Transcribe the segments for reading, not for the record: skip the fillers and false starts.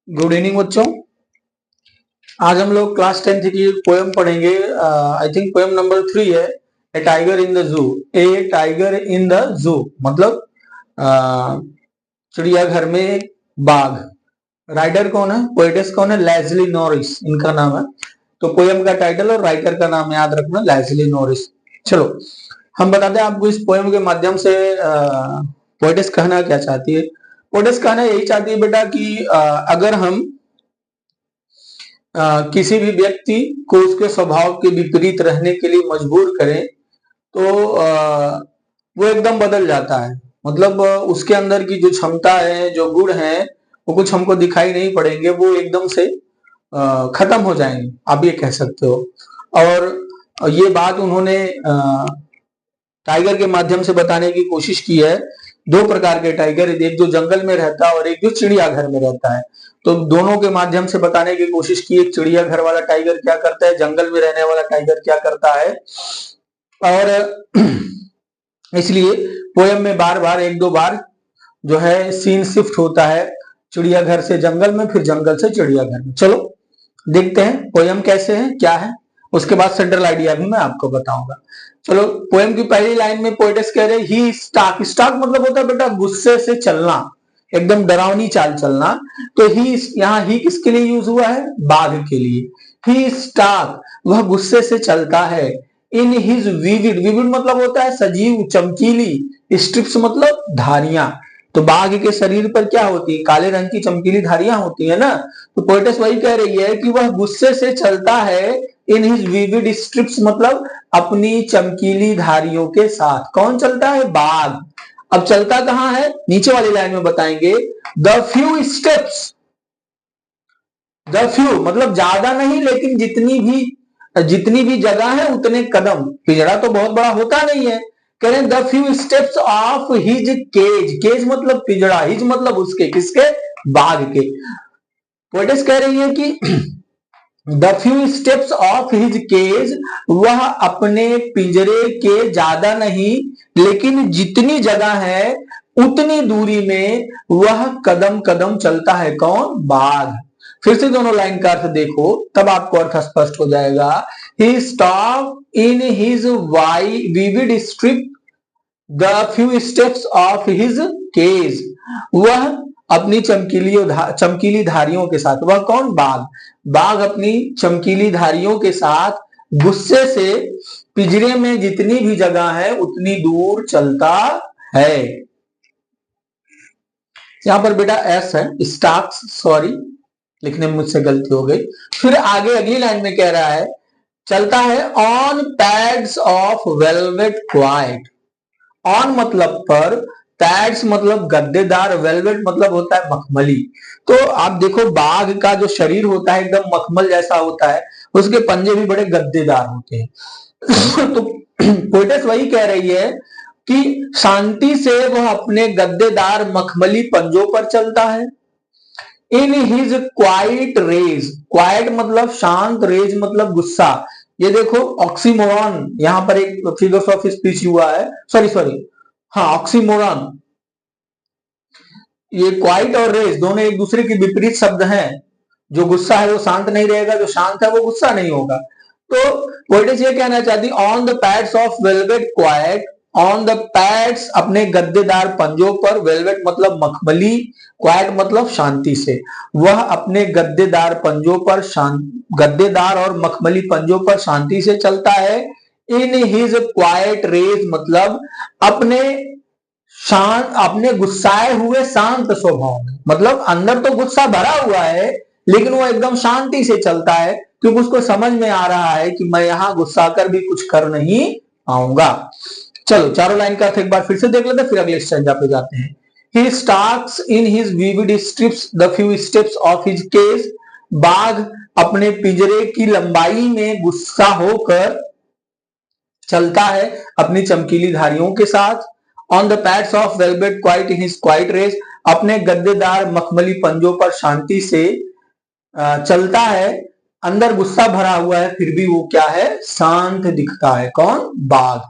Good evening बच्चों। आज हम लोग क्लास 10th की पोएम पढ़ेंगे। आई थिंक पोएम नंबर 3 है, ए tiger in the zoo. A tiger in the zoo मतलब चिड़ियाघर में एक बाघ। राइटर कौन है, पोएटेस कौन है? लेस्ली नॉरिस इनका नाम है। तो पोएम का टाइटल और राइटर का नाम याद रखना, लेस्ली नॉरिस। चलो हम बताते हैं आपको इस पोएम के माध्यम से पोएटेस कहना क्या चाहती है। पोएटेस कहना यही चाहती है बेटा कि अगर हम किसी भी व्यक्ति को उसके स्वभाव के विपरीत रहने के लिए मजबूर करें तो वो एकदम बदल जाता है। मतलब उसके अंदर की जो क्षमता है, जो गुण है, वो कुछ हमको दिखाई नहीं पड़ेंगे, वो एकदम से खत्म हो जाएंगे, आप ये कह सकते हो। और ये बात उन्होंने टाइगर के माध्यम से बताने की कोशिश की है। दो प्रकार के टाइगर, एक जो जंगल में रहता है और एक जो चिड़ियाघर में रहता है। तो दोनों के माध्यम से बताने की कोशिश की, एक चिड़ियाघर वाला टाइगर क्या करता है, जंगल में रहने वाला टाइगर क्या करता है। और इसलिए पोयम में बार बार एक दो बार जो है सीन शिफ्ट होता है, चिड़ियाघर से जंगल में, फिर जंगल से चिड़ियाघर में। चलो देखते हैं पोयम कैसे है, क्या है, उसके बाद सेंट्रल आइडिया भी मैं आपको बताऊंगा। चलो पोएम की पहली लाइन में पोएटेस कह रहे ही स्टाक। स्टाक मतलब होता है बेटा गुस्से से चलना, एकदम डरावनी चाल चलना। तो ही यहाँ ही किसके लिए यूज हुआ है? बाघ के लिए। ही स्टाक, वह गुस्से से चलता है। इन हिज विविड, विविड मतलब होता है सजीव, चमकीली। स्ट्रिप्स मतलब धारियां। तो बाघ के शरीर पर क्या होती है? काले रंग की चमकीली धारियां होती है ना। तो पोएटेस वही कह रही है कि वह गुस्से से चलता है इन हिज विविड स्ट्रिप्स मतलब अपनी चमकीली धारियों के साथ। कौन चलता है? बाघ। अब चलता कहां है? नीचे वाली लाइन में बताएंगे। The few steps, the few मतलब ज्यादा नहीं, लेकिन जितनी भी जगह है उतने कदम। पिंजरा तो बहुत बड़ा होता नहीं है। कह रहे the few steps of his cage. Cage मतलब पिंजरा, हिज मतलब उसके, किसके? बाघ के। पोएटेस कह रही है कि the few steps of his cage, वह अपने पिंजरे के ज्यादा नहीं, लेकिन जितनी जगह है उतनी दूरी में वह कदम कदम चलता है। कौन? बाघ। फिर से दोनों लाइन का अर्थ देखो, तब आपको अर्थ स्पष्ट हो जाएगा। He stop in his why vivid strip the few steps of his cage. वह अपनी चमकीली धारियों के साथ, वह कौन? बाघ। बाघ अपनी चमकीली धारियों के साथ गुस्से से पिंजरे में जितनी भी जगह है उतनी दूर चलता है। यहां पर बेटा एस है, स्टाक्स, सॉरी लिखने में मुझसे गलती हो गई। फिर आगे अगली लाइन में कह रहा है चलता है on pads of velvet quite. On मतलब पर, पैड्स मतलब गद्देदार, वेलवेट मतलब होता है मखमली। तो आप देखो बाघ का जो शरीर होता है एकदम मखमल जैसा होता है, उसके पंजे भी बड़े गद्देदार होते हैं। तो पोएटेस वही कह रही है कि शांति से वह अपने गद्देदार मखमली पंजों पर चलता है। In his quiet rage, quiet मतलब शांत, रेज मतलब गुस्सा। ये देखो ऑक्सीमोरॉन, यहां पर एक फिगर्स ऑफ स्पीच हुआ है, सॉरी सॉरी, हाँ ऑक्सीमोरॉन। ये क्वाइट और रेज दोनों एक दूसरे के विपरीत शब्द हैं। जो गुस्सा है वो शांत नहीं रहेगा, जो शांत है वो गुस्सा नहीं होगा। तो पोएटेस ये कहना चाहती on the pads of velvet quite, on the pads अपने गद्देदार पंजों पर, वेलवेट मतलब मखमली, क्वाइट मतलब शांति से। वह अपने गद्देदार पंजों पर, गद्देदार और मखमली पंजों पर शांति से चलता है। इन हिज क्वाइट रेज मतलब अपने शांत, अपने गुस्साए हुए शांत स्वभाव में। मतलब अंदर तो गुस्सा भरा हुआ है, लेकिन वो एकदम शांति से चलता है, क्योंकि उसको समझ में आ रहा है कि मैं यहां गुस्सा कर भी कुछ कर नहीं आऊंगा। चलो चारों लाइन का अर्थ एक बार फिर से देख लेते हैं, फिर अगले स्टेंजा पे जाते हैं। He stalks in his vivid strips the few steps of his cage। बाघ अपने पिंजरे की लंबाई में गुस्सा होकर चलता है अपनी चमकीली धारियों के साथ। On the pads of velvet quiet in his quiet rage, अपने गद्देदार मखमली पंजों पर शांति से चलता है। अंदर गुस्सा भरा हुआ है, फिर भी वो क्या है? शांत दिखता है। कौन? बाघ।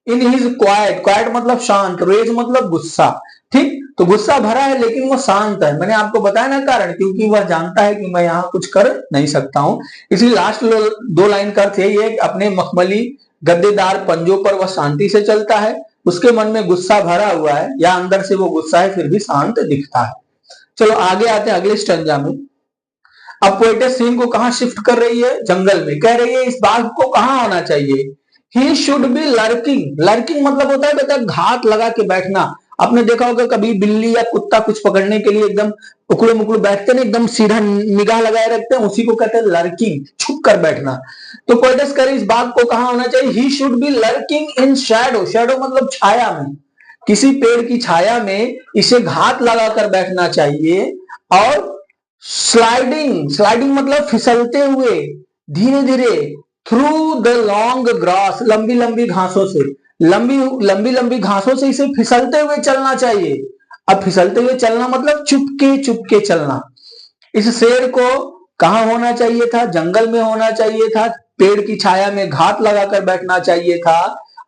इन हिज क्वाइट, क्वाइट मतलब शांत, रेज मतलब गुस्सा। ठीक, तो गुस्सा भरा है लेकिन वो शांत है। मैंने आपको बताया ना कारण, क्योंकि वह जानता है कि मैं यहाँ कुछ कर नहीं सकता हूँ। इसलिए लास्ट दो लाइन का अर्थ यही है, अपने मखमली गद्देदार पंजों पर वह शांति से चलता है, उसके मन में गुस्सा भरा हुआ है या अंदर से वो गुस्सा है फिर भी शांत दिखता है। चलो आगे आते हैं अगले स्टैंजा में। अब पोएटेस सीन को कहां शिफ्ट कर रही है? जंगल में। कह रही है इस बाघ को कहां होना चाहिए? ही शुड बी लर्किंग। लर्किंग मतलब होता है बेटा घात लगा के बैठना। आपने देखा होगा कभी बिल्ली या कुत्ता कुछ पकड़ने के लिए एकदम उकड़ू मुकड़ू बैठते हैं, एकदम सीधा निगाह लगाए रखते हैं, उसी को कहते हैं लर्किंग, छुप कर बैठना। तो पोएटेस कह रही इस बाघ को कहां होना चाहिए? ही should B lurking in Shadow. Shadow मतलब छाया में, किसी पेड़ की छाया में इसे घात लगाकर बैठना चाहिए। और स्लाइडिंग, स्लाइडिंग मतलब फिसलते हुए धीरे धीरे, थ्रू द लॉन्ग ग्रास, लंबी लंबी घासों से, लंबी लंबी घासों से इसे फिसलते हुए चलना चाहिए। अब फिसलते हुए चलना मतलब चुपके चुपके चलना। इस शेर को कहां होना चाहिए था? जंगल में होना चाहिए था, पेड़ की छाया में घात लगाकर बैठना चाहिए था,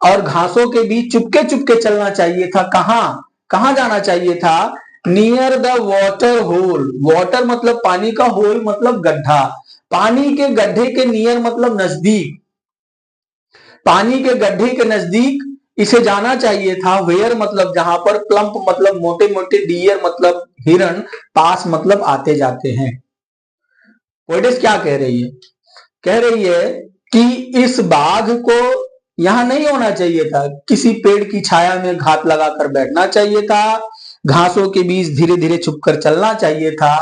और घासों के बीच चुपके चुपके चलना चाहिए था। कहां कहां जाना चाहिए था? Near the water hole. Water मतलब पानी का, होल मतलब गड्ढा। पानी के गड्ढे के नियर मतलब नजदीक, पानी के गड्ढे के नजदीक इसे जाना चाहिए था। वेयर मतलब जहां पर, प्लम्प मतलब मोटे मोटे, डियर मतलब हिरण, पास मतलब आते जाते हैं। पोएटिस क्या कह रही है? कह रही है कि इस बाघ को यहां नहीं होना चाहिए था, किसी पेड़ की छाया में घात लगाकर बैठना चाहिए था, घासों के बीच धीरे धीरे छुपकर चलना चाहिए था,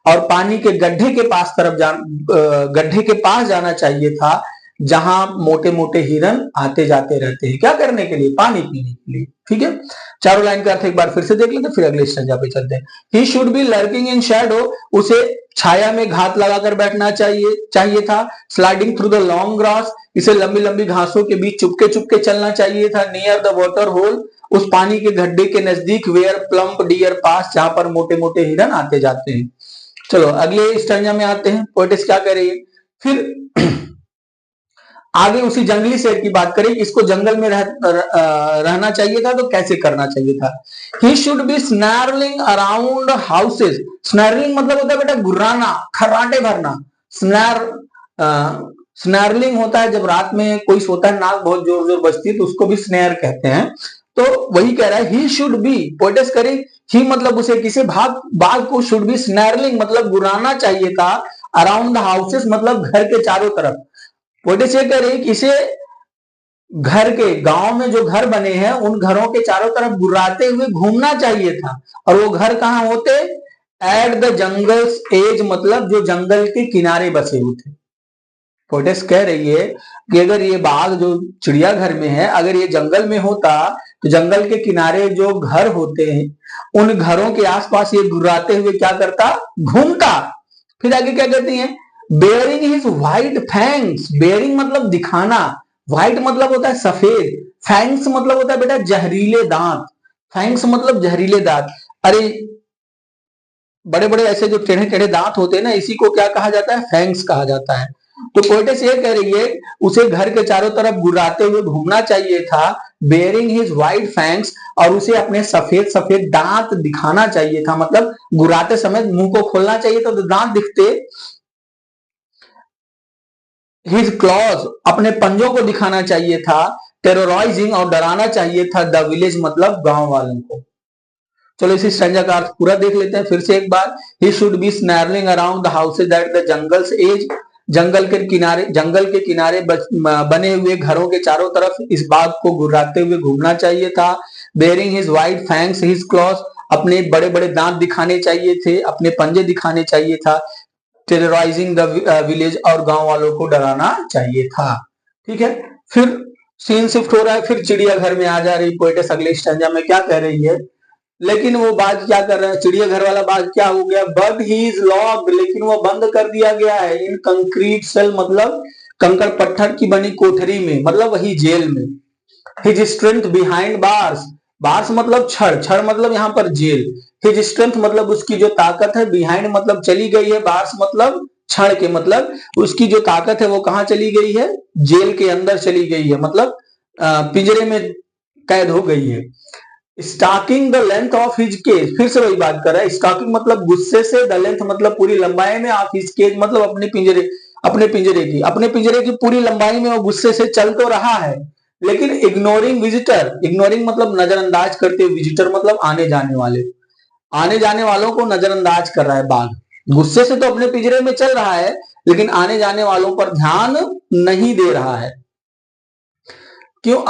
और पानी के गड्ढे के पास गड्ढे के पास जाना चाहिए था, जहां मोटे मोटे हिरन आते जाते रहते हैं। क्या करने के लिए? पानी पीने के लिए। ठीक है, चारों लाइन का अर्थ एक बार फिर से देख लेते, फिर अगले स्टेंजा पे चलते हैं। ही should B lurking in Shadow. उसे छाया में घात लगाकर बैठना चाहिए था। Sliding through the long grass, इसे लंबी लंबी घासों के बीच चुपके चुपके चलना चाहिए था। नियर द वाटर होल, उस पानी के गड्ढे के नजदीक। वेयर प्लम्प डियर पास, जहां पर मोटे मोटे हिरन आते जाते हैं। चलो अगले स्टेंजा में आते हैं। पोएटिस क्या कह रही है? फिर आगे उसी जंगली शेर की बात करें, इसको जंगल में रहना चाहिए था, तो कैसे करना चाहिए था? He should be snarling around houses. Snarling मतलब होता है बेटा गुर्राना, खर्राटे भरना। स्नैरलिंग होता है जब रात में कोई सोता है, नाक बहुत जोर जोर बजती है, तो उसको भी स्नैर कहते हैं। तो वही कह रहा है, ही शुड बी। पोएटिस करी ही मतलब उसे किसी बाघ को, शुड बी स्नैरलिंग मतलब गुर्राना चाहिए था, अराउंड द हाउसेस मतलब घर के चारों तरफ। पोएटिस ये कह रही कि इसे घर के, गांव में जो घर बने हैं उन घरों के चारों तरफ गुर्राते हुए घूमना चाहिए था। और वो घर कहां होते? एट द जंगल्स एज मतलब जो जंगल के किनारे बसे हुए थे। पोएटिस कह रही है कि अगर ये बाघ जो चिड़ियाघर में है, अगर ये जंगल में होता तो जंगल के किनारे जो घर होते हैं उन घरों के आसपास ये गुर्राते हुए क्या करता? घूमता। फिर आगे क्या कहती है? Bearing his white fangs. Bearing मतलब दिखाना, व्हाइट मतलब होता है सफेद, फैंग्स मतलब होता है बेटा जहरीले दांत। फैंग्स मतलब जहरीले दांत। अरे बड़े बड़े ऐसे जो टेढ़े टेढ़े दांत होते हैं ना, इसी को क्या कहा जाता है? फैंग्स कहा जाता है। तो पोएटिस ये कह रही है उसे घर के चारों तरफ गुर्राते हुए घूमना चाहिए था, बेयरिंग हिज व्हाइट फैंग्स, और उसे अपने सफेद सफेद दांत दिखाना चाहिए था, मतलब गुर्राते समय मुंह को खोलना चाहिए तो दांत दिखते। हिज क्लॉज अपने पंजों को दिखाना चाहिए था। टेरराइजिंग और डराना चाहिए था द विलेज मतलब गांव वालों को। चलो इसी स्टैंजा का अर्थ पूरा देख लेते हैं फिर से एक बार। He should be snarling around the houses at the jungle's edge. जंगल के किनारे बने हुए घरों के चारों तरफ इस बाघ को गुर्राते हुए घूमना चाहिए था। Bearing his white fangs his clause, अपने बड़े बड़े दांत दिखाने चाहिए थे, अपने पंजे दिखाने चाहिए था। टेरराइजिंग द विलेज, और गांव वालों को डराना चाहिए था। ठीक है, फिर सीन शिफ्ट हो रहा है, फिर चिड़ियाघर में आ जा रही पोएटिस अगले स्टैंजा में। क्या कह रही है? लेकिन वो बाघ क्या कर रहा है? चिड़ियाघर वाला बाघ क्या हो गया? बट ही इज लॉक्ड, लेकिन वो बंद कर दिया गया है। इन कंक्रीट सेल मतलब कंकड़ पत्थर की बनी कोठरी में, मतलब वही जेल में। His strength behind bars. Bars मतलब छड़, छड़ मतलब यहाँ पर जेल। हिज स्ट्रेंथ मतलब उसकी जो ताकत है, बिहाइंड मतलब चली गई है, बार्स मतलब छड़ के, मतलब उसकी जो ताकत है वो कहाँ चली गई है? जेल के अंदर चली गई है, मतलब पिंजरे में कैद हो गई है। Stalking the length of his cage, फिर से वही बात कर रहा है। स्टॉकिंग मतलब गुस्से से, द लेंथ मतलब पूरी लंबाई में, ऑफ हिज केज मतलब अपने पिंजरे की पूरी लंबाई में वो गुस्से से चल तो रहा है, लेकिन इग्नोरिंग विजिटर, इग्नोरिंग मतलब नजरअंदाज करते, विजिटर मतलब आने जाने वालों को नजरअंदाज कर रहा है बाघ। गुस्से से तो अपने पिंजरे में चल रहा है, लेकिन आने जाने वालों पर ध्यान नहीं दे रहा है। क्यों?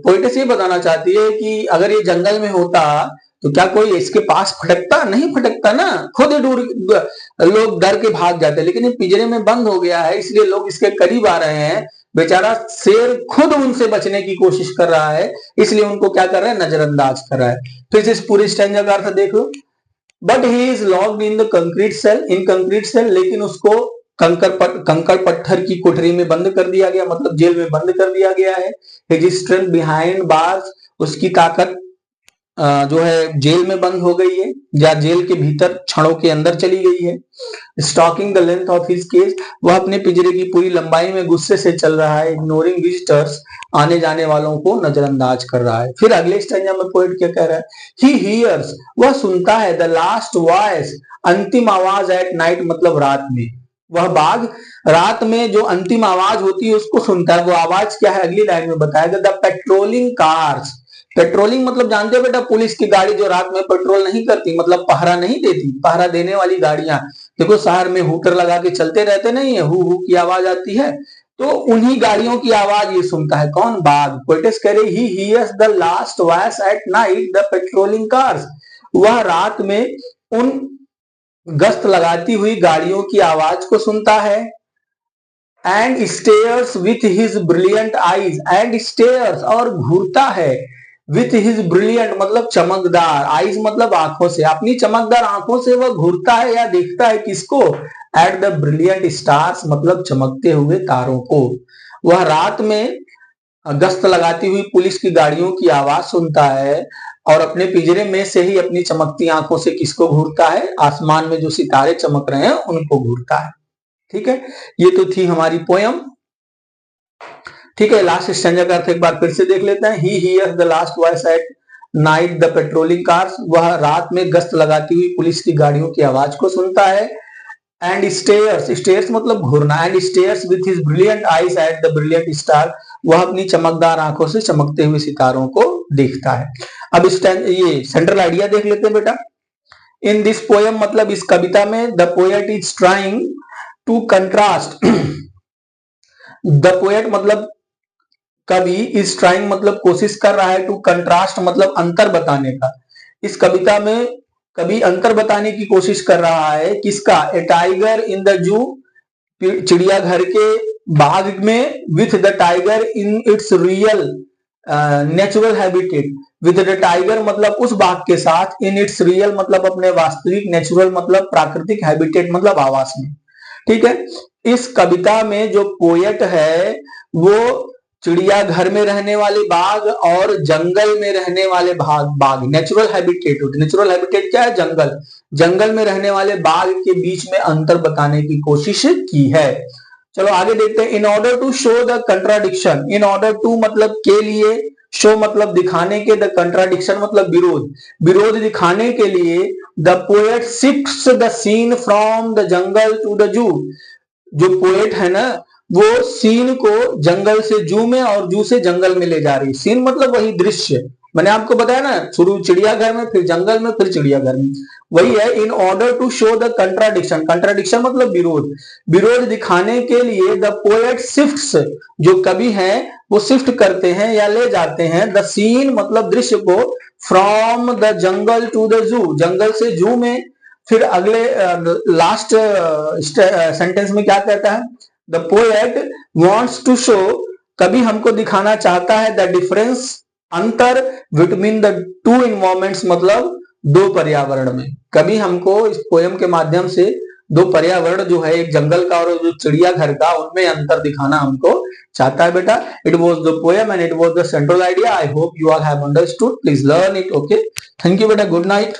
पोइटेस ये बताना चाहती है कि अगर ये जंगल में होता तो क्या कोई इसके पास फटकता? नहीं फटकता ना, खुद दूर लोग डर के भाग जाते, लेकिन ये पिंजरे में बंद हो गया है, इसलिए लोग इसके करीब आ रहे हैं। बेचारा शेर खुद उनसे बचने की कोशिश कर रहा है, इसलिए उनको क्या कर रहा है? नजरअंदाज कर रहा है। फिर से इस पूरी स्टैंजा का अर्थ देख लो। But he is locked in the concrete cell, in concrete cell, लेकिन उसको कंकड़ पत्थर की कोठरी में बंद कर दिया गया, मतलब जेल में बंद कर दिया गया है। हिज स्ट्रेंथ बिहाइंड बार्स, उसकी ताकत जो है जेल में बंद हो गई है, या जेल के भीतर छड़ों के अंदर चली गई है। Stalking the length of his cage, वह अपने पिंजरे की पूरी लंबाई में गुस्से से चल रहा है। इग्नोरिंग विजिटर्स, आने जाने वालों को नजरअंदाज कर रहा है। फिर अगले स्टैंजा में पोएट क्या कह रहा है? ही हियर्स, वह सुनता है, द लास्ट वॉइस, अंतिम आवाज, एट नाइट मतलब रात में। वह बाघ रात में जो अंतिम आवाज होती है उसको सुनता है। वो आवाज क्या है? अगली लाइन में बताएगा। द पेट्रोलिंग कार्स, पेट्रोलिंग मतलब जानते हो बेटा, पुलिस की गाड़ी जो रात में पेट्रोल नहीं करती, मतलब पहरा नहीं देती, पहरा देने वाली गाड़ियां। देखो शहर में हूटर लगा के चलते रहते नहीं है, हु की आवाज आती है, तो उन्हीं गाड़ियों की आवाज ये सुनता है। कौन? बाघ। पोएटिस कह रही, he hears the last voice at night the patrolling cars, वह रात में उन गश्त लगाती हुई गाड़ियों की आवाज को सुनता है। And stares with his brilliant eyes, and stairs और घूरता है, विथ हिज ब्रिलियंट मतलब चमकदार, आईज मतलब आंखों से, अपनी चमकदार आंखों से वह घूरता है या देखता है किसको? एट द ब्रिलियंट स्टार्स मतलब चमकते हुए तारों को। वह रात में गश्त लगाती हुई पुलिस की गाड़ियों की आवाज सुनता है और अपने पिंजरे में से ही अपनी चमकती आंखों से किसको घूरता है? आसमान में जो सितारे चमक रहे हैं उनको घूरता है। ठीक है, ये तो थी हमारी पोयम। ठीक है, लास्ट स्टैंजा का अर्थ एक बार फिर से देख लेते हैं। He hears the last voice at night the patrolling cars, वह रात में गश्त लगाती हुई पुलिस की गाड़ियों की आवाज को सुनता है। एंड स्टेयर्स, स्टेयर्स मतलब घूरना, and stares with his brilliant eyes at the brilliant star, वह अपनी चमकदार आंखों से चमकते हुए सितारों को देखता है। अब ये सेंट्रल आइडिया देख लेते हैं बेटा। इन दिस पोयम मतलब इस कविता में, the poet is trying to contrast, the poet मतलब कवि, इज ट्राइंग मतलब कोशिश कर रहा है, टू कंट्रास्ट मतलब अंतर बताने का। इस कविता में कवि अंतर बताने की कोशिश कर रहा है। किसका? ए टाइगर इन द जू, चिड़ियाघर के बाघ में, with the tiger in its real natural habitat, with the tiger मतलब उस बाघ के साथ, इन इट्स रियल मतलब अपने वास्तविक, नेचुरल मतलब प्राकृतिक, हैबिटेट मतलब आवास में। ठीक है, इस कविता में जो पोएट है वो चिड़ियाघर में रहने वाले बाघ और जंगल में रहने वाले बाघ, नेचुरल हैबिटेट, नेचुरल हैबिटेट क्या है? जंगल, जंगल में रहने वाले बाघ के बीच में अंतर बताने की कोशिश की है। चलो आगे देखते हैं। In order to show the contradiction, in order to मतलब के लिए, शो मतलब दिखाने के, द कंट्राडिक्शन मतलब विरोध, विरोध दिखाने के लिए, the poet shifts the scene from the jungle to the zoo, जो पोएट है ना वो सीन को जंगल से जू में और जू से जंगल में ले जा रही है। सीन मतलब वही दृश्य, मैंने आपको बताया ना, शुरू चिड़ियाघर में, फिर जंगल में, फिर चिड़ियाघर में, वही है। In order to show the contradiction, contradiction मतलब विरोध, विरोध दिखाने के लिए द पोएट शिफ्ट्स, जो कवि है वो शिफ्ट करते हैं या ले जाते हैं, द सीन मतलब दृश्य को, from the jungle to the zoo, जंगल से जू में। फिर अगले लास्ट सेंटेंस में क्या कहता है? The poet wants to show, कभी हमको दिखाना चाहता है, द डिफरेंस अंतर, बिटवीन द टू इन्वायरमेंट्स मतलब दो पर्यावरण में। कभी हमको इस पोएम के माध्यम से दो पर्यावरण जो है, एक जंगल का और जो चिड़ियाघर का, उनमें अंतर दिखाना हमको चाहता है बेटा। It was the poem and it was the central idea. I hope you all have understood, please learn it. Okay, thank you बेटा, गुड नाइट।